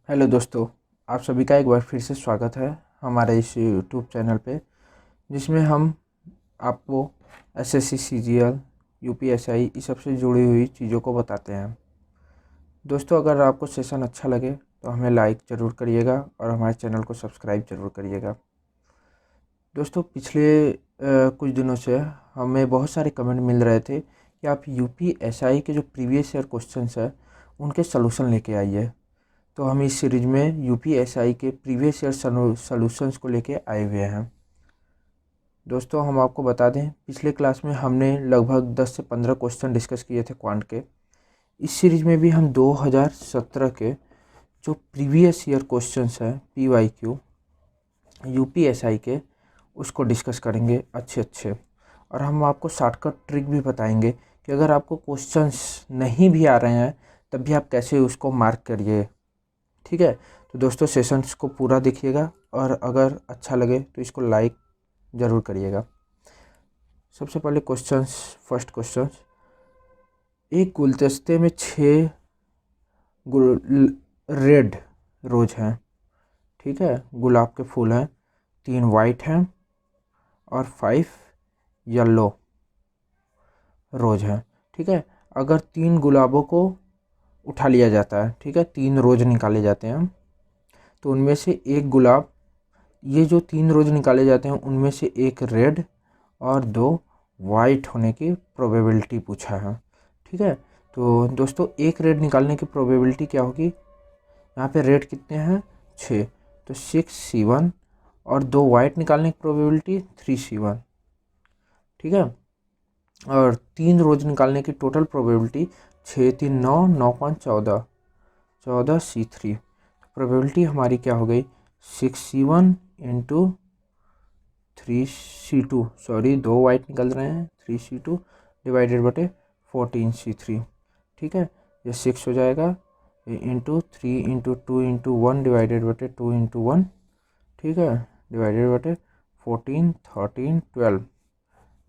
Hello दोस्तों, आप सभी का एक बार फिर से स्वागत है हमारे इस यूट्यूब चैनल पे, जिसमें हम आपको एसएससी, सीजीएल, यूपीएसआई इस सब से जुड़ी हुई चीज़ों को बताते हैं। दोस्तों, अगर आपको सेशन अच्छा लगे तो हमें लाइक ज़रूर करिएगा और हमारे चैनल को सब्सक्राइब ज़रूर करिएगा। दोस्तों, पिछले कुछ दिनों से हमें बहुत सारे कमेंट मिल रहे थे कि आप यूपीएसआई के जो प्रीवियस ईयर क्वेश्चंस है उनके सलूशन लेके आइए। तो हम इस सीरीज में यूपीएसआई के प्रीवियस ईयर सॉल्यूशंस को लेके आए हुए हैं। दोस्तों, हम आपको बता दें, पिछले क्लास में हमने लगभग 10 से 15 क्वेश्चन डिस्कस किए थे क्वांट के। इस सीरीज में भी हम 2017 के जो प्रीवियस ईयर क्वेश्चंस हैं पीवाईक्यू यूपीएसआई के, उसको डिस्कस करेंगे अच्छे अच्छे। और हम आपको शॉर्टकट ट्रिक भी बताएंगे कि अगर आपको क्वेश्चंस नहीं भी आ रहे हैं तब भी आप कैसे उसको मार्क करिए। ठीक है, तो दोस्तों सेशंस को पूरा देखिएगा और अगर अच्छा लगे तो इसको लाइक ज़रूर करिएगा। सबसे पहले क्वेश्चंस, फर्स्ट क्वेश्चंस, एक गुलदस्ते में 6 रेड रोज हैं। ठीक है, गुलाब के फूल हैं, 3 वाइट हैं और 5 येलो रोज हैं। ठीक है, अगर 3 गुलाबों को उठा लिया जाता है, ठीक है, 3 रोज निकाले जाते हैं, तो उनमें से एक गुलाब, ये जो 3 रोज निकाले जाते हैं उनमें से एक रेड और 2 वाइट होने की प्रोबेबिलिटी पूछा है। ठीक है, तो दोस्तों एक रेड निकालने की प्रोबेबिलिटी क्या होगी, यहाँ पे रेड कितने हैं 6, तो 6C1 और 2 वाइट निकालने की प्रोबेबिलिटी 3C1। ठीक है, और 3 रोज निकालने की टोटल प्रोबेबिलिटी 6 3 9 9 5 14 14C3। प्रोबेबिलिटी हमारी क्या हो गई 6C1 into 3C2, sorry 2 white निकल रहे हैं, 3C2 डिवाइडेड बटे 14C3। ठीक है, ये 6 हो जाएगा, ये इंटू 3 इंटू 2 इंटू 1 डिवाइडेड बटे 2 इंटू 1। ठीक है, डिवाइडेड बटे 14 13 12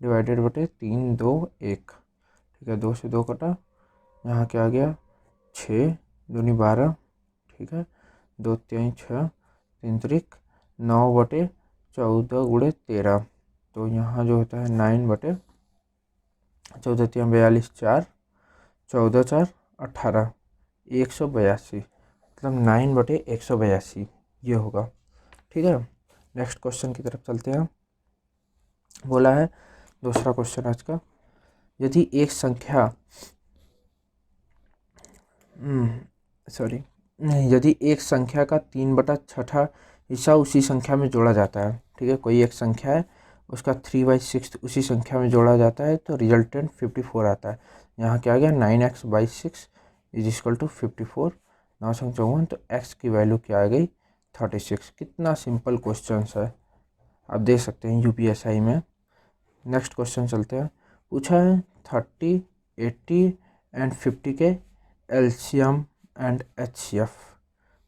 डिवाइडेड बटे 3 2 1। ठीक है, 2 से 2 कटा, यहाँ क्या आ गया 6 दूनी 12। ठीक है, 2 3 6 3 त्रिक 9 बटे 14 गुणे 13, तो यहाँ जो होता है 9 बटे 14 3 42 4 14 4 18 182, मतलब 9 बटे 182 ये होगा। ठीक है, नेक्स्ट क्वेश्चन की तरफ चलते हैं। बोला है दूसरा क्वेश्चन आज का, यदि एक संख्या यदि एक संख्या का 3/6 हिस्सा उसी संख्या में जोड़ा जाता है, ठीक है, कोई एक संख्या है उसका 3/6 उसी संख्या में जोड़ा जाता है, तो रिजल्टेंट 54 आता है। यहाँ क्या आ गया 9x/6 इज इक्वल टू 54, 9×54, तो x की वैल्यू क्या आ गई 36। कितना सिंपल क्वेश्चन है, आप देख सकते हैं यूपीएसआई में। नेक्स्ट क्वेश्चन चलते हैं। पूछा है 30, 80 एंड 50 के एलसीएम एंड एचसीएफ।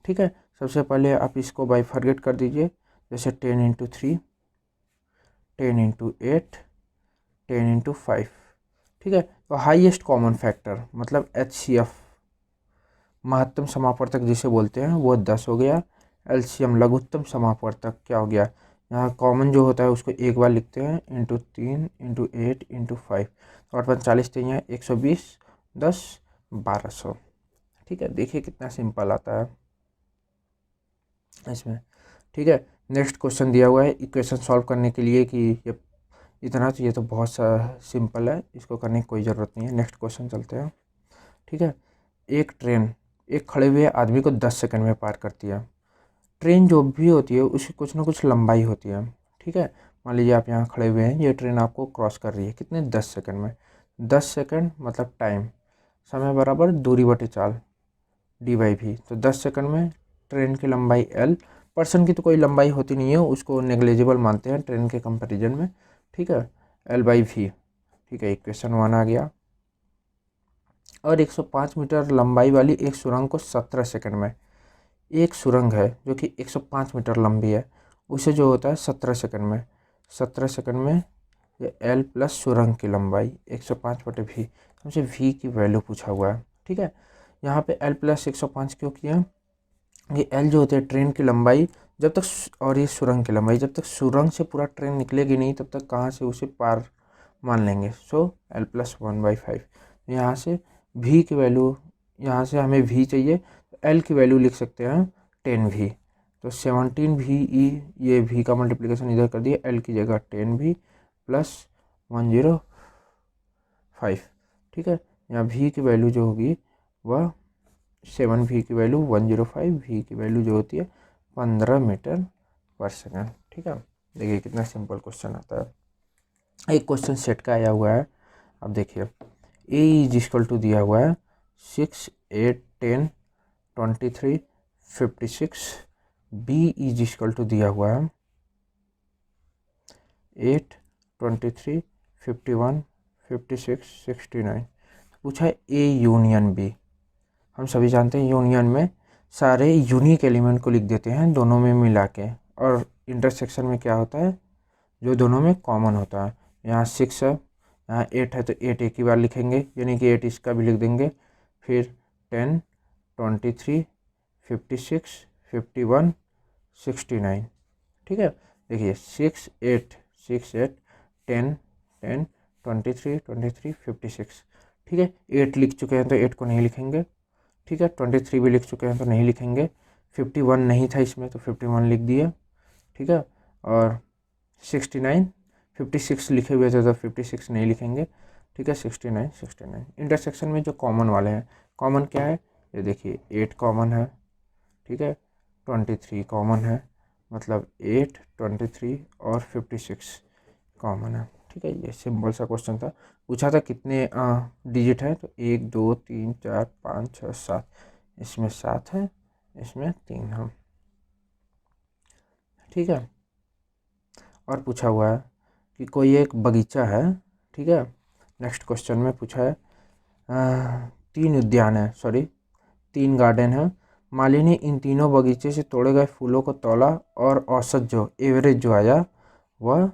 ठीक है, सबसे पहले आप इसको बाइफरगेट कर दीजिए, जैसे 10 इंटू 3, 10 इंटू 8, 10 इंटू 5। ठीक है, तो हाईएस्ट कॉमन फैक्टर मतलब एचसीएफ, महत्तम समापवर्तक जिसे बोलते हैं, वो 10 हो गया। एलसीएम लघुत्तम समापवर्तक क्या हो गया, यहाँ कॉमन जो होता है उसको एक बार लिखते हैं, इंटू 3 इंटू 8 इंटू 5, तो 8 45 3 है 120, 10 1200। ठीक है, देखिए कितना सिंपल आता है इसमें। ठीक है, नेक्स्ट क्वेश्चन दिया हुआ है इक्वेशन सॉल्व करने के लिए कि ये इतना, तो ये तो बहुत सा सिंपल है, इसको करने की कोई ज़रूरत नहीं है। नेक्स्ट क्वेश्चन चलते हैं। ठीक है, एक ट्रेन एक खड़े हुए आदमी को 10 सेकंड में पार करती है। ट्रेन जो भी होती है उसकी कुछ ना कुछ लंबाई होती है। ठीक है, मान लीजिए आप यहाँ खड़े हुए हैं, ये ट्रेन आपको क्रॉस कर रही है कितने 10 सेकंड में। 10 सेकंड मतलब टाइम, समय बराबर दूरी बटे चाल d/v, तो 10 सेकंड में ट्रेन की लंबाई l। पर्सन की तो कोई लंबाई होती नहीं है, उसको नेग्लिजिबल मानते हैं ट्रेन के कंपैरिजन में। ठीक है, l/v। ठीक है, इक्वेशन 1 आ गया। और 105 मीटर लंबाई वाली एक सुरंग को 17 सेकंड में, एक सुरंग है जो कि 105 मीटर लंबी है, उसे जो होता है 17 सेकंड में, 17 सेकंड में ये l प्लस सुरंग की लंबाई 105/v, हमसे v की वैल्यू पूछा हुआ है। ठीक है, यहाँ पे l प्लस 105 क्यों किया, ये एल जो होती है ट्रेन की लंबाई जब तक, और ये सुरंग की लंबाई जब तक सुरंग से पूरा ट्रेन निकलेगी नहीं तब तक कहाँ से उसे पार मान लेंगे। So L plus 1/5। यहाँ से भी की वैल्यू, यहाँ से हमें भी चाहिए तो एल की वैल्यू लिख सकते हैं 10 भी। तो 17 VE, ये भी का मल्टीप्लिकेशन इधर कर दिया, एल की जगह 10V प्लस 105। ठीक है, यहाँ भी की वैल्यू जो होगी वह 7V की वैल्यू 105, V की वैल्यू जो होती है 15 मीटर पर सेकेंड। ठीक है, देखिए कितना सिंपल क्वेश्चन आता है। एक क्वेश्चन सेट का आया हुआ है। अब देखिए ए इज इक्वल टू दिया हुआ है 6, 8, 10, 23, 56। बी इज इक्वल टू दिया हुआ है 8, 23, 51, 56, 69। पूछा है ए यूनियन बी। हम सभी जानते हैं यूनियन में सारे यूनिक एलिमेंट को लिख देते हैं दोनों में मिला के, और इंटरसेक्शन में क्या होता है जो दोनों में कॉमन होता है। यहाँ 6 है, यहाँ 8 है तो 8 एक ही बार लिखेंगे, यानी कि 8 इसका भी लिख देंगे। फिर 10, 23, 56, 51, 69। ठीक है, देखिए 6, 8, 6, 8, 10, 10, 23, 23, 56। ठीक है, 8 लिख चुके हैं तो 8 को नहीं लिखेंगे। ठीक है, 23 भी लिख चुके हैं तो नहीं लिखेंगे। 51 नहीं था इसमें तो 51 लिख दिया। ठीक है, और 69, 56 लिखे हुए थे तो 56 नहीं लिखेंगे। ठीक है, 69, 69। इंटरसेक्शन में जो कॉमन वाले हैं, कॉमन क्या है ये देखिए, 8 कॉमन है। ठीक है, 23 कॉमन है, मतलब 8, 23 और 56 कॉमन है। ठीक है, ये सिंपल सा क्वेश्चन था। पूछा था कितने डिजिट है, तो 1, 2, 3, 4, 5, 6, 7। इसमें 7 है, इसमें 3 है। ठीक है, और पूछा हुआ है कि कोई एक बगीचा है। ठीक है, नेक्स्ट क्वेश्चन में पूछा है 3 उद्यान है, सॉरी 3 गार्डन है। माली ने इन तीनों बगीचे से तोड़े गए फूलों को तौला और औसत जो एवरेज जो आया वह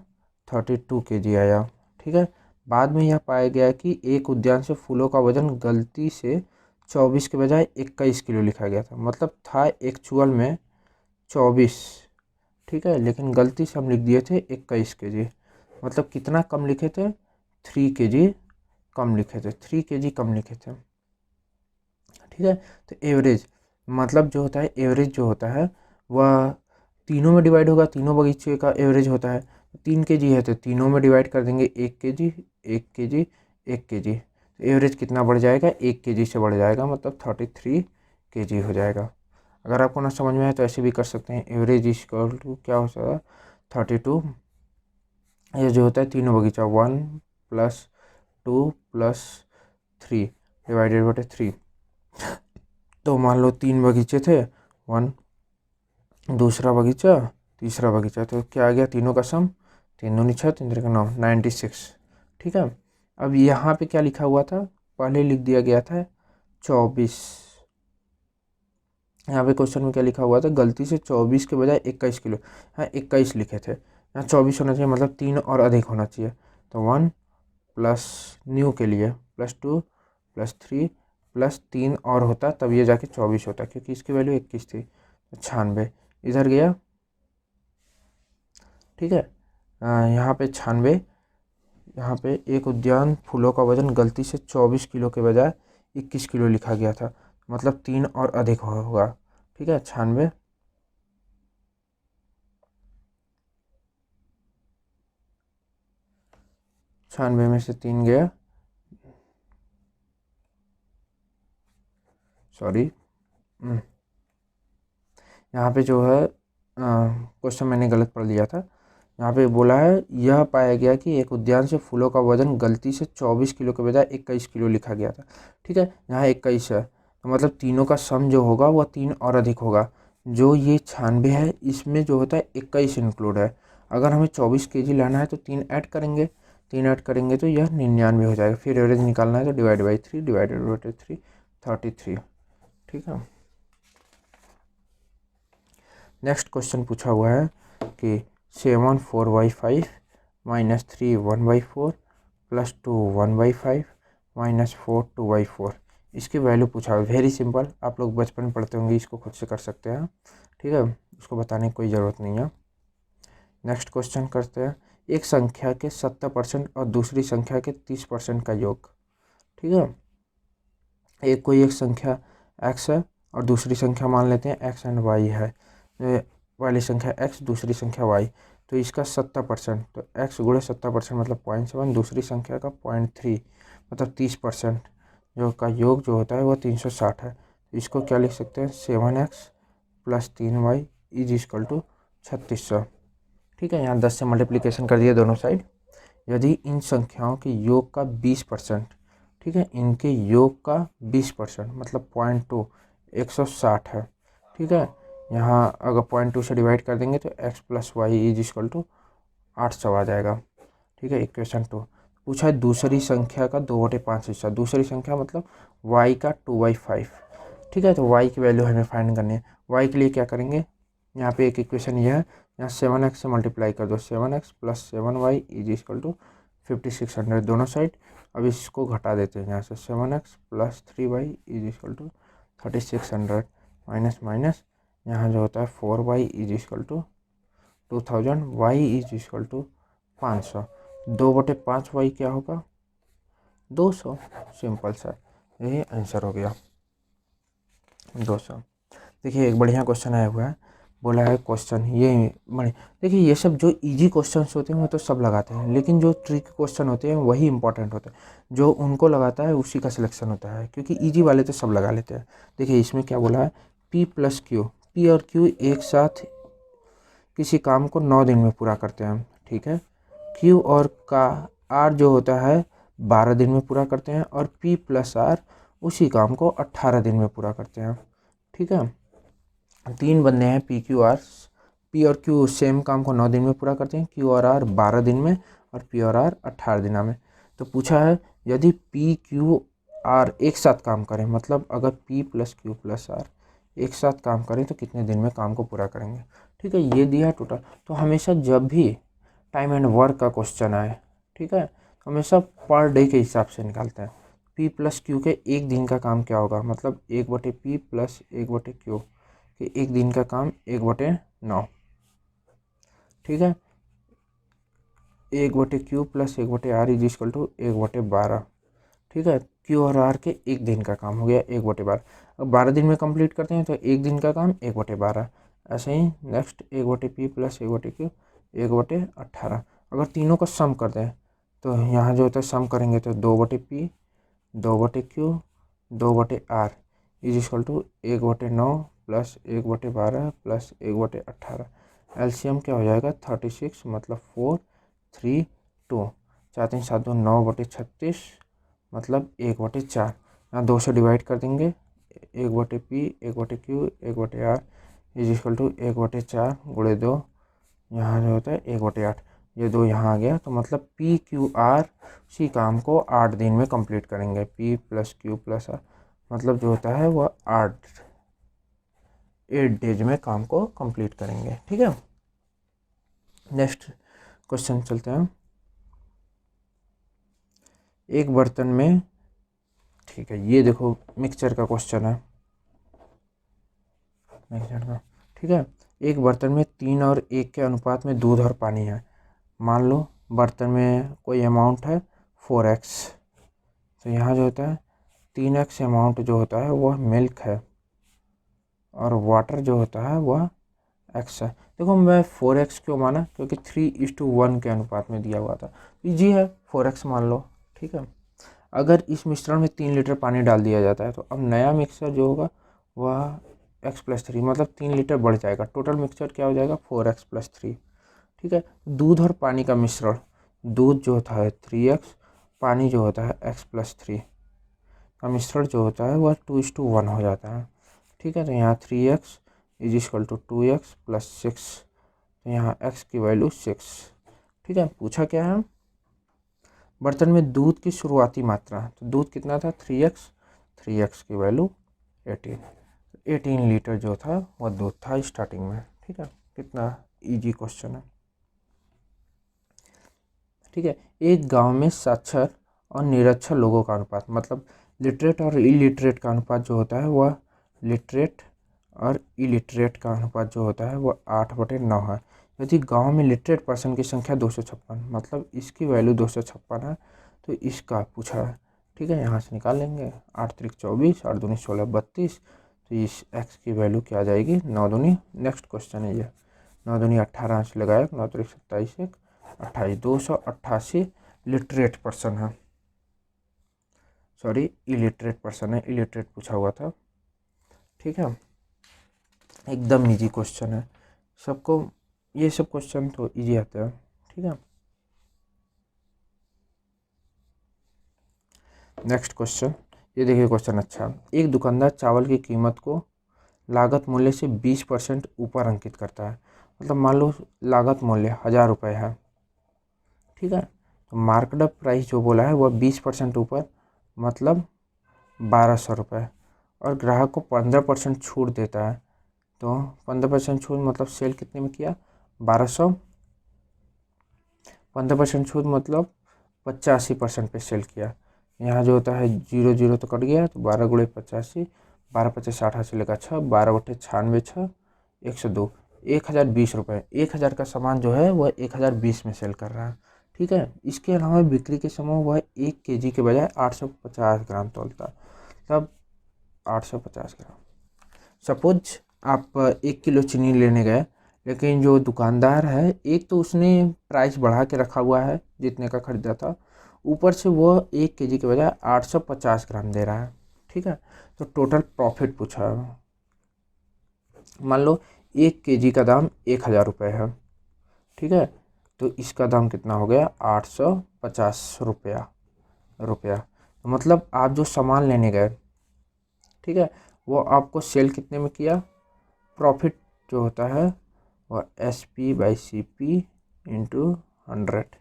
32 kg आया। ठीक है, बाद में यह पाया गया कि एक उद्यान से फूलों का वजन गलती से 24 के बजाय 21 किलो लिखा गया था। मतलब था एक्चुअल में 24। ठीक है, लेकिन गलती से हम लिख दिए थे 21 kg। मतलब कितना कम लिखे थे, 3 kg कम लिखे थे, 3 kg कम लिखे थे। ठीक है, तो एवरेज मतलब जो होता है, एवरेज जो होता है वह तीनों में डिवाइड होगा, तीनों बगीचे का एवरेज होता है। 3 kg है तो तीनों में डिवाइड कर देंगे, 1 kg, 1 kg, 1 kg। तो एवरेज कितना बढ़ जाएगा, 1 kg से बढ़ जाएगा, मतलब 33 kg हो जाएगा। अगर आपको ना समझ में आए तो ऐसे भी कर सकते हैं, एवरेज इक्वल टू क्या हो सकता है 32। ये जो होता है तीनों बगीचा 1 + 2 + 3 डिवाइडेड बटे 3। तो मान लो 3 बगीचे थे, 1, दूसरा बगीचा, तीसरा बगीचा, तो क्या आ गया तीनों का सम, 3 दूनी 6, 3 तिरका 9, 96। ठीक है, अब यहाँ पे क्या लिखा हुआ था, पहले लिख दिया गया था 24। यहाँ पे क्वेश्चन में क्या लिखा हुआ था, गलती से 24 के बजाय 21 किलो, हाँ 21 लिखे थे, यहाँ 24 होना चाहिए, मतलब 3 और अधिक होना चाहिए। तो 1 प्लस न्यू के लिए +2 +3 +3 और होता तब ये जाके 24 होता, क्योंकि इसकी वैल्यू 21 थी। तो 96 इधर गया। ठीक है, यहाँ पे 96, यहाँ पे एक उद्यान फूलों का वजन गलती से 24 किलो के बजाय 21 किलो लिखा गया था, मतलब 3 और अधिक होगा। ठीक है, 96 में से 3 गया, सॉरी यहाँ पे जो है क्वेश्चन मैंने गलत पढ़ लिया था। यहाँ पे बोला है यह पाया गया कि एक उद्यान से फूलों का वजन गलती से 24 किलो के बजाय 21 किलो लिखा गया था। ठीक है, यहाँ 21 है तो मतलब तीनों का सम जो होगा वह 3 और अधिक होगा। जो ये 96 है इसमें जो होता है 21 इंक्लूड है। अगर हमें 24 kg लाना है तो 3 ऐड करेंगे, 3 ऐड करेंगे तो यह 99 हो जाएगा। फिर एवरेज निकालना है तो डिवाइड बाई 3, डिवाइडेड बाई 3, 33। ठीक है, नेक्स्ट क्वेश्चन पूछा हुआ है कि 7 4/5 -3 1/4 +2 1/5 -4 2/4 इसकी वैल्यू पूछा है। वेरी सिंपल, आप लोग बचपन में पढ़ते होंगे, इसको खुद से कर सकते हैं, ठीक है, उसको बताने की कोई ज़रूरत नहीं है। नेक्स्ट क्वेश्चन करते हैं। एक संख्या के 70% और दूसरी संख्या के 30% का योग, ठीक है। एक संख्या x है और दूसरी संख्या मान लेते हैं x एंड y है। वाली संख्या x, दूसरी संख्या y, तो इसका 70%, तो x गुणे 70% मतलब 0.7, दूसरी संख्या का 0.3 मतलब 30% जो का योग जो होता है वो 360 है। तो इसको क्या लिख सकते हैं, 7x + 3y is equal to 3600, ठीक है। यहाँ 10 से मल्टीप्लिकेशन कर दिया दोनों साइड। यदि इन संख्याओं के योग का 20%, ठीक है, इनके योग का 20% मतलब 0.2 160 है, ठीक है। यहाँ अगर 0.2 से डिवाइड कर देंगे तो x + y is equal to 800 आ जाएगा, ठीक है। इक्वेशन 2 पूछा है दूसरी संख्या का 2/5 हिस्सा। दूसरी संख्या मतलब y का 2/5, ठीक है। तो y की वैल्यू हमें फाइंड करनी है। y के लिए क्या करेंगे, यहाँ पे एक इक्वेशन यह है, यहाँ 7x से मल्टीप्लाई कर दो, 7x + 7y is equal to 5600 दोनों साइड। अब इसको घटा देते हैं यहाँ से, 7x + 3y is equal to 3600 minus minus, यहाँ जो होता है 4y is equal to 2000, y is equal to 500। 2/5y क्या होगा, 200। सिंपल सा, यही आंसर हो गया 200। देखिए एक बढ़िया क्वेश्चन आया हुआ है, बोला है क्वेश्चन ये बड़े। देखिए ये सब जो इजी क्वेश्चंस होते हैं वो तो सब लगाते हैं, लेकिन जो ट्रिक क्वेश्चन होते हैं वही इंपॉर्टेंट होते हैं। जो उनको लगाता है उसी का सिलेक्शन होता है, क्योंकि इजी वाले तो सब लगा लेते हैं। देखिए इसमें क्या बोला है, P + Q, P और Q एक साथ किसी काम को 9 दिन में पूरा करते हैं, ठीक है। Q और का R जो होता है 12 दिन में पूरा करते हैं, और P + R उसी काम को 18 दिन में पूरा करते हैं, ठीक है। 3 बंदे हैं P Q R, P और Q सेम काम को 9 दिन में पूरा करते हैं, Q और R 12 दिन में, और P और R 18 दिनों में। तो पूछा है यदि P Q R एक साथ काम करें, मतलब अगर P + Q + R एक साथ काम करें तो कितने दिन में काम को पूरा करेंगे, ठीक है। ये दिया टोटल। तो हमेशा जब भी टाइम एंड वर्क का क्वेश्चन आए, ठीक है, तो हमेशा पर डे के हिसाब से निकालते हैं। P + Q के एक दिन का काम क्या होगा, मतलब 1/P + 1/Q कि एक दिन का काम 1/9, ठीक है। 1/Q + 1/R is equal to 1/12, ठीक है। Q और R के एक दिन का काम हो गया 1/12। अब 12 दिन में कंप्लीट करते हैं तो एक दिन का काम 1/12। ऐसे ही नेक्स्ट 1/P + 1/Q 1/18। अगर तीनों का सम कर दें तो यहाँ जो होता है सम करेंगे तो 2/P 2/Q 2/R is equal to 1/9 + 1/12 + 1/18। LCM क्या हो जाएगा 36, मतलब 4 3 2, 4 3 7 2 9/36 मतलब 1/4। यहाँ 2 से डिवाइड कर देंगे, 1/P 1/Q 1/R is equal to 1/4 गुणे 2, यहाँ जो होता है 1/8। ये 2 यहाँ आ गया, तो मतलब P Q R उसी काम को 8 दिन में कंप्लीट करेंगे। P + Q + R मतलब जो होता है वह 8 डेज में काम को कंप्लीट करेंगे, ठीक है। नेक्स्ट क्वेश्चन चलते हैं। एक बर्तन में, ठीक है, ये देखो मिक्सचर का क्वेश्चन है, मिक्सचर का, ठीक है। एक बर्तन में 3 और 1 के अनुपात में दूध और पानी है। मान लो बर्तन में कोई अमाउंट है 4x, तो यहाँ जो होता है 3x अमाउंट जो होता है वह मिल्क है, और वाटर जो होता है वह x है। देखो मैं 4x क्यों माना, क्योंकि 3:1 के अनुपात में दिया हुआ था, इजी है 4x मान लो, ठीक है। अगर इस मिश्रण में 3 लीटर पानी डाल दिया जाता है तो अब नया मिक्सचर जो होगा वह x + 3 मतलब 3 लीटर बढ़ जाएगा। टोटल मिक्सचर क्या हो जाएगा 4x + 3, ठीक है। दूध और पानी का मिश्रण, दूध जो होता है 3x, पानी जो होता है x + 3 का मिश्रण जो होता है वह 2:1 हो जाता है, ठीक है। तो यहाँ 3x is equal to 2x + 6, तो यहाँ x की वैल्यू 6, ठीक है। पूछा क्या है, बर्तन में दूध की शुरुआती मात्रा, तो दूध कितना था 3x, 3x की वैल्यू 18 लीटर जो था वह दूध था स्टार्टिंग में, ठीक है। कितना इजी क्वेश्चन है, ठीक है। एक गांव में साक्षर और निरक्षर लोगों का अनुपात, मतलब लिटरेट और इलिटरेट का अनुपात जो होता है वह लिटरेट और इलिटरेट का अनुपात जो होता है वह 8/9 है। यदि गांव में लिटरेट पर्सन की संख्या 256, मतलब इसकी वैल्यू 256 है, तो इसका पूछा है। ठीक है, यहाँ से निकाल लेंगे 8 त्रिक 24, 8 दूनी 16 32, तो इस x की वैल्यू क्या आ जाएगी 9 दूनी। नेक्स्ट क्वेश्चन है ये 9 दूनी 18 से लगाया 9 त्रिक 27 1 28, 288 लिटरेट पर्सन है, सॉरी इलिटरेट पर्सन है, इलिटरेट पूछा हुआ था। ठीक है, एकदम इजी क्वेश्चन है, सबको ये सब क्वेश्चन तो इजी आते हैं। ठीक है, नेक्स्ट क्वेश्चन, ये देखिए क्वेश्चन अच्छा। एक दुकानदार चावल की कीमत को लागत मूल्य से 20% ऊपर अंकित करता है। मतलब मान लो लागत मूल्य 1000 रुपये है। ठीक है, तो मार्कअप प्राइस जो बोला है वह 20% ऊपर, मतलब 1200 रुपये, और ग्राहक को 15% छूट देता है। तो 15% छूट मतलब सेल कितने में किया 1200, 15% छूट मतलब 85% पे सेल किया। यहाँ जो होता है 0 0 तो कट गया, तो 12 गुणे 85, 12 50 60 से लेकर 6, 12 बटे 96 6 102, 1020 रुपये। 1000 का सामान जो है वह 1020 में सेल कर रहा है। ठीक है, इसके अलावा बिक्री के समय वह 1 kg के बजाय 850 ग्राम तोलता है, तब 850 ग्राम। सपोज आप 1 किलो चीनी लेने गए, लेकिन जो दुकानदार है एक तो उसने प्राइस बढ़ा के रखा हुआ है जितने का खरीदा था, ऊपर से वो 1 kg के बजाय 850 ग्राम दे रहा है। ठीक है, तो टोटल प्रॉफिट पूछा है। मान लो 1 kg का दाम 1000 रुपये है। ठीक है, तो इसका दाम कितना हो गया 850 रुपया। तो मतलब आप जो सामान लेने गए, ठीक है, वो आपको सेल कितने में किया, प्रॉफिट जो होता है वह SP/CP इंटू 100।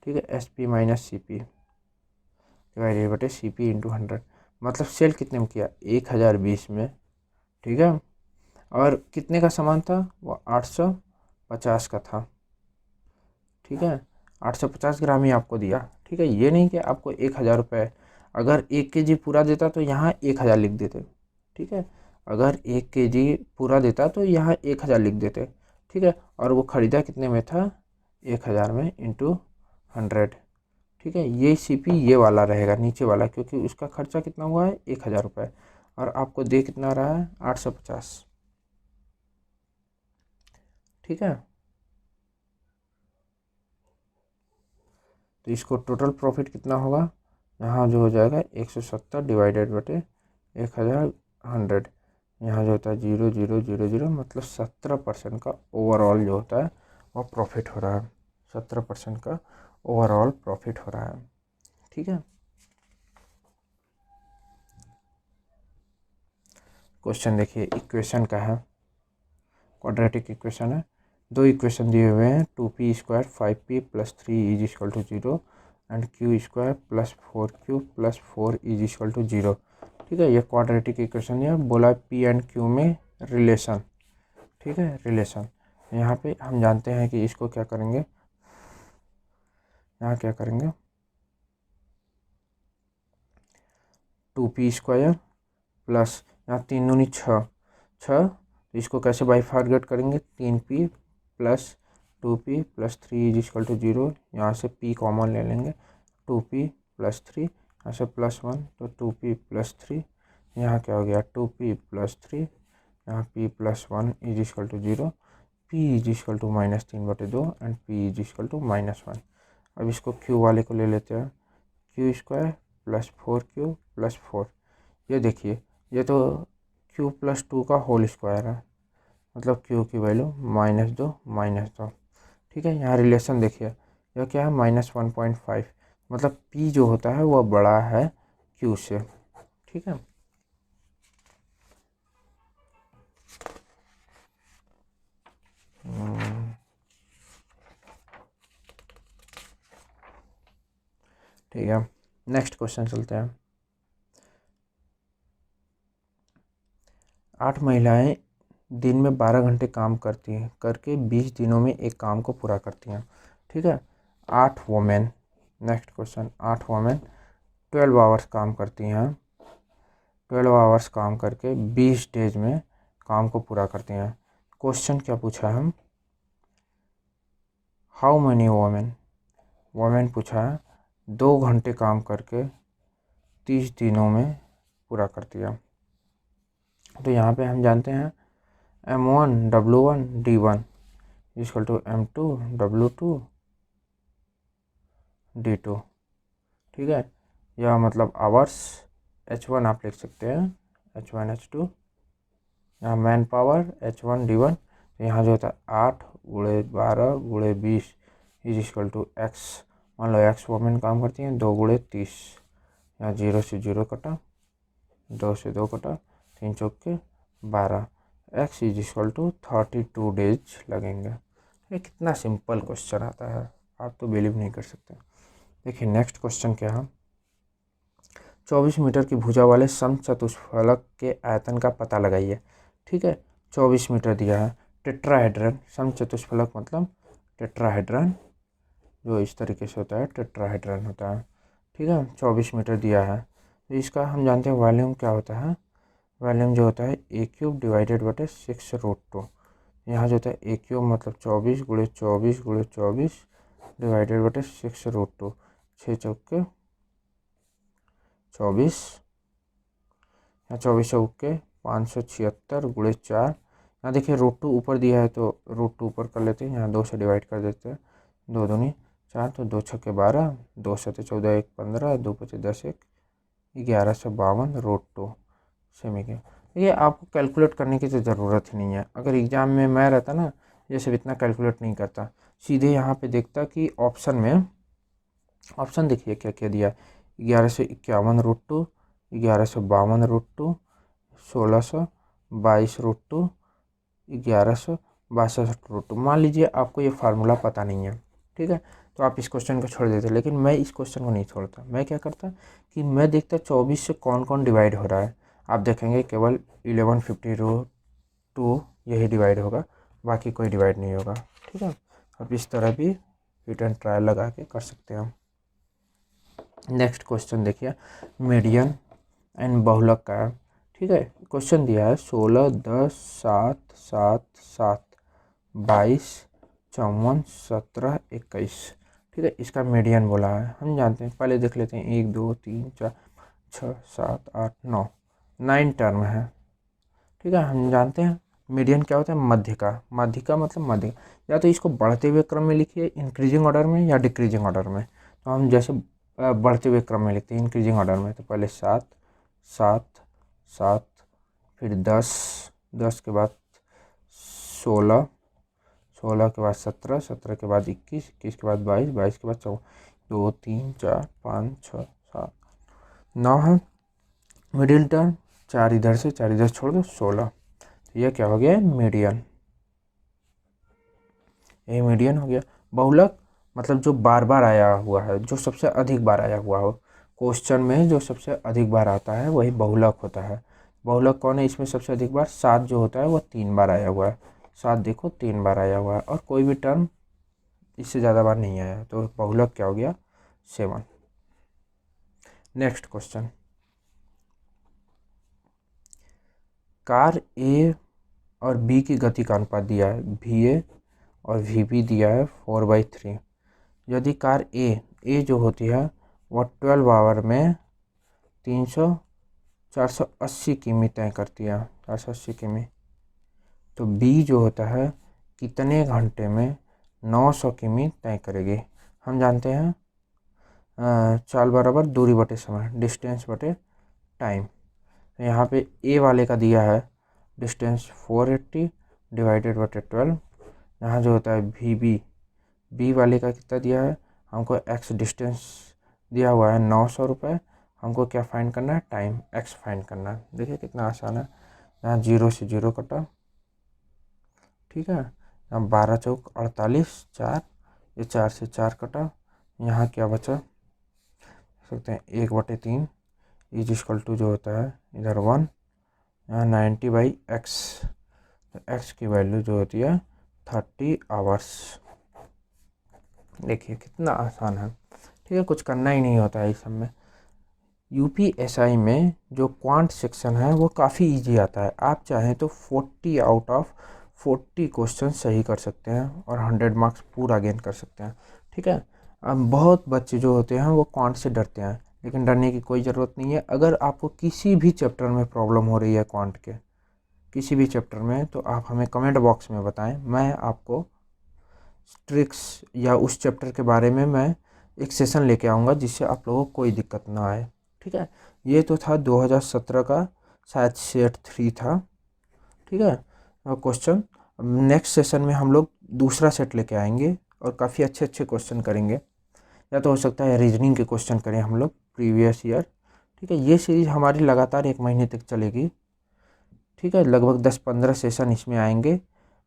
ठीक है, SP माइनस CP डिवाइडेड बटे CP इंटू 100, मतलब सेल कितने में किया 1020 में। ठीक है, और कितने का सामान था वो 850 का था। ठीक है, 850 ग्राम ही आपको दिया। ठीक है, ये नहीं कि आपको 1000 रुपये, अगर 1 kg पूरा देता तो यहाँ 1000 लिख देते। ठीक है, अगर 1 kg पूरा देता तो यहाँ 1000 लिख देते। ठीक है, और वो ख़रीदा कितने में था 1000 में इंटू 100। ठीक है, ये CP ये वाला रहेगा नीचे वाला, क्योंकि उसका खर्चा कितना हुआ है 1000 रुपये, और आपको दे कितना रहा है 850। ठीक है, तो इसको टोटल प्रॉफिट कितना होगा, यहाँ जो हो जाएगा 170 डिवाइडेड बटे 1000 यहाँ जो होता है 0 0 0 0, मतलब 17% का ओवरऑल जो होता है वो प्रॉफिट हो रहा है। 17% का ओवरऑल प्रॉफिट हो रहा है। ठीक है, क्वेश्चन देखिए, इक्वेशन का है, क्वाड्रेटिक इक्वेशन है। दो इक्वेशन दिए हुए हैं, 2p² 5p + 3 = 0 and q² + 4q + 4 = 0। ठीक है, ये क्वाड्रेटिक इक्वेशन है, बोला p एंड q में रिलेशन। ठीक है, रिलेशन यहाँ पे हम जानते हैं कि इसको क्या करेंगे, यहाँ क्या करेंगे 2p² प्लस यहाँ 3 दूनी 6, तो इसको कैसे बाइफार्गेट करेंगे 3p + 2p + 3 = 0। यहाँ से p कॉमन ले लेंगे, 2p + 3, यहाँ से +1, तो 2p + 3, यहाँ क्या हो गया 2p + 3, यहाँ p + 1 = 0, p = -3/2 एंड p = -1। अब इसको q वाले को ले लेते हैं, q² + 4q + 4। ये देखिए, ये तो q + 2 का होल स्क्वायर है, मतलब q की वैल्यू -2 -2। ठीक है, यहाँ रिलेशन देखिए, यह क्या है -1.5, मतलब p जो होता है वह बड़ा है q से। ठीक है, ठीक है, नेक्स्ट क्वेश्चन चलते हैं। 8 महिलाएं दिन में 12 घंटे काम करती हैं, करके 20 दिनों में एक काम को पूरा करती हैं। ठीक है, 8 women, next question, 8 women 12 hours काम करती हैं 12 आवर्स काम करके 20 डेज में काम को पूरा करती हैं। क्वेश्चन क्या पूछा है हम, हाउ मैनी वोमेन पूछा है 2 घंटे काम करके 30 दिनों में पूरा करती है। तो यहाँ पे हम जानते हैं M1 W1 D1 equal to M2 W2 D2, ठीक है। या मतलब आवर्स H1 आप लिख सकते हैं H1 H2, यहाँ मैन पावर H1 D1। तो यहाँ जो होता है 8 गुणे 12 गुणे 20 इज इक्वल टू एक्स। मान लो एक्स वोमेन काम करती हैं 2 गुणे 30, यहाँ 0 से 0 कटा, 2 से 2 कटा, 3 चौक के 12, x is equal to 32 days लगेंगे। ये कितना सिंपल क्वेश्चन आता है, आप तो बिलीव नहीं कर सकते। देखिए नेक्स्ट क्वेश्चन क्या है, 24 मीटर की भुजा वाले समचतुष्फलक के आयतन का पता लगाइए। ठीक है, 24 मीटर दिया है। टेट्राहेड्रन, समचतुष्फलक मतलब टेट्राहेड्रन जो इस तरीके से होता है टेट्राहेड्रन होता है। ठीक है, 24 मीटर दिया है। तो इसका हम जानते हैं वॉल्यूम क्या होता है, वॉल्यूम जो होता है A³ डिवाइडेड बटे 6√2। यहाँ जो होता है A³ मतलब 24 गुणे 24 गुणे 24 डिवाइडेड बटे 6√2, 6 चौक के 24, यहाँ 24 चौक के 576 गुणे 4। यहाँ देखिए √2 ऊपर दिया है तो √2 ऊपर कर लेते हैं, यहाँ 2 से डिवाइड कर देते हैं, 2 दूनी 4, तो 2 छक्के 12, 2 सत्ते 14, 1 15, 2 पचे 10, 1 1152 √2 सेमी के। ये आपको कैलकुलेट करने की तो ज़रूरत ही नहीं है। अगर एग्ज़ाम में मैं रहता ना, ये सब इतना कैलकुलेट नहीं करता, सीधे यहाँ पे देखता कि ऑप्शन में, ऑप्शन देखिए क्या क्या दिया है, 1151 √2, 1152 √2, 1622 √2, 1162 √2। मान लीजिए आपको ये फार्मूला पता नहीं है, ठीक है, तो आप इस क्वेश्चन को छोड़ देते, लेकिन मैं इस क्वेश्चन को नहीं छोड़ता। मैं क्या करता कि मैं देखता 24 से कौन कौन डिवाइड हो रहा है। आप देखेंगे केवल 1150 यही डिवाइड होगा, बाकी कोई डिवाइड नहीं होगा। ठीक है, आप इस तरह भी हिट एंड ट्रायल लगा के कर सकते हैं। नेक्स्ट क्वेश्चन देखिए, मीडियन एंड बहुलक का। ठीक है, क्वेश्चन दिया है 16 10 7 7 7 22 54 17 21। ठीक है, इसका मीडियन बोला है। हम जानते हैं, पहले देख लेते हैं 1 2 3 4 6 7 8 9, 9 टर्म है। ठीक है, हम जानते हैं मीडियन क्या होता है, मध्य का। मध्य का मतलब मध्य, या तो इसको बढ़ते हुए क्रम में लिखिए इंक्रीजिंग ऑर्डर में या डिक्रीजिंग ऑर्डर में। तो हम जैसे बढ़ते हुए क्रम में लिखते हैं इंक्रीजिंग ऑर्डर में, तो पहले 7 7 7, फिर 10 10 के बाद 16 16 के बाद 17 17 के बाद 21 21 के बाद 22 22 के बाद 24, 2 3 4 5 6 7 9 है मिडिल टर्म, 4 इधर से 4 इधर छोड़ दो 16। तो यह क्या हो गया, मीडियन। ये मीडियन हो गया। बहुलक मतलब जो बार बार आया हुआ है, जो सबसे अधिक बार आया हुआ हो, क्वेश्चन में जो सबसे अधिक बार आता है वही बहुलक होता है। बहुलक कौन है इसमें सबसे अधिक बार, 7 जो होता है वो 3 बार आया हुआ है। 7 देखो 3 बार आया हुआ है, और कोई भी टर्म इससे ज़्यादा बार नहीं आया, तो बहुलक क्या हो गया, 7। नेक्स्ट क्वेश्चन, कार ए और बी की गति का अनुपात दिया है, VA और VB दिया है 4/3। यदि कार ए जो होती है वह 12 आवर में 480 किमी तय करती है, 480 किमी, तो बी जो होता है कितने घंटे में 900 किमी तय करेगी। हम जानते हैं चाल बराबर दूरी बटे समय, डिस्टेंस बटे टाइम। तो यहाँ पे ए वाले का दिया है डिस्टेंस 480 डिवाइडेड बटे 12। यहाँ जो होता है बी वाले का कितना दिया है, हमको एक्स डिस्टेंस दिया हुआ है 900 रुपये, हमको क्या फाइंड करना है, टाइम एक्स फाइंड करना है। देखिए कितना आसान है, यहाँ 0 से 0 कटा, ठीक है, यहाँ 12 चौक 48 4, ये 4 से 4 कटा, यहाँ क्या बचा सकते हैं 1/3 इज इक्वल टू जो होता है इधर 1, यहाँ 90/x, तो x की वैल्यू जो होती है 30 आवर्स। देखिए कितना आसान है। ठीक है, कुछ करना ही नहीं होता है इस सब में। यूपीएसआई में जो क्वांट सेक्शन है वो काफ़ी इजी आता है। आप चाहें तो 40 आउट ऑफ 40 क्वेश्चन सही कर सकते हैं और 100 मार्क्स पूरा गेन कर सकते हैं। ठीक है। अब बहुत बच्चे जो होते हैं वो क्वांट से डरते हैं, लेकिन डरने की कोई ज़रूरत नहीं है। अगर आपको किसी भी चैप्टर में प्रॉब्लम हो रही है क्वांट के किसी भी चैप्टर में, तो आप हमें कमेंट बॉक्स में बताएं। मैं आपको ट्रिक्स या उस चैप्टर के बारे में मैं एक सेशन लेके आऊँगा जिससे आप लोगों को कोई दिक्कत ना आए। ठीक है। ये तो था 2017 का शायद सेट 3 था। ठीक है क्वेश्चन। नेक्स्ट सेशन में हम लोग दूसरा सेट लेके आएंगे और काफ़ी अच्छे अच्छे क्वेश्चन करेंगे। या तो हो सकता है रीजनिंग के क्वेश्चन करें हम लोग प्रीवियस ईयर। ठीक है। ये सीरीज़ हमारी लगातार 1 महीने तक चलेगी। ठीक है। लगभग 10-15 सेशन इसमें आएंगे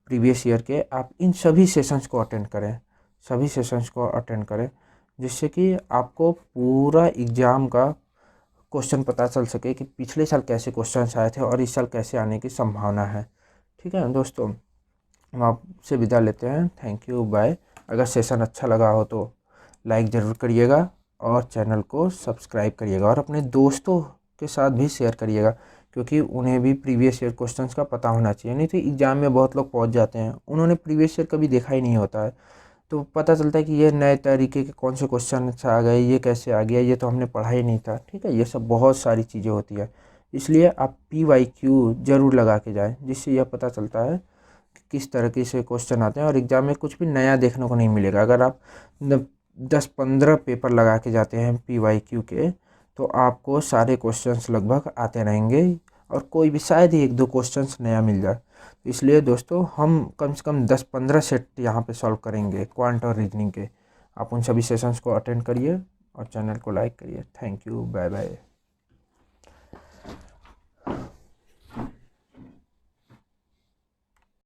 प्रीवियस ईयर के। आप इन सभी सेशंस को अटेंड करें, सभी सेशंस को अटेंड करें, जिससे कि आपको पूरा एग्ज़ाम का क्वेश्चन पता चल सके कि पिछले साल कैसे क्वेश्चंस आए थे और इस साल कैसे आने की संभावना है। ठीक है दोस्तों, हम आपसे विदा लेते हैं। Thank you, bye. अगर सेशन अच्छा लगा हो तो लाइक ज़रूर करिएगा और चैनल को सब्सक्राइब करिएगा और अपने दोस्तों के साथ भी शेयर करिएगा, क्योंकि उन्हें भी प्रीवियस ईयर क्वेश्चंस का पता होना चाहिए। नहीं तो एग्ज़ाम में बहुत लोग पहुंच जाते हैं, उन्होंने प्रीवियस ईयर कभी देखा ही नहीं होता है, तो पता चलता है कि ये नए तरीके के कौन से क्वेश्चन आ गए, ये कैसे आ गया, ये तो हमने पढ़ा ही नहीं था। ठीक है। ये सब बहुत सारी चीज़ें होती है, इसलिए आप PYQ ज़रूर लगा के जाएँ, जिससे यह पता चलता है कि किस तरीके से क्वेश्चन आते हैं और एग्ज़ाम में कुछ भी नया देखने को नहीं मिलेगा। अगर आप 10-15 पेपर लगा के जाते हैं PYQ के, तो आपको सारे क्वेश्चंस लगभग आते रहेंगे और कोई भी शायद ही 1-2 क्वेश्चंस नया मिल जाए। इसलिए दोस्तों, हम कम से कम 10-15 सेट यहाँ पे सॉल्व करेंगे क्वांट और रीजनिंग के। आप उन सभी सेशंस को अटेंड करिए और चैनल को लाइक करिए। Thank you, bye bye.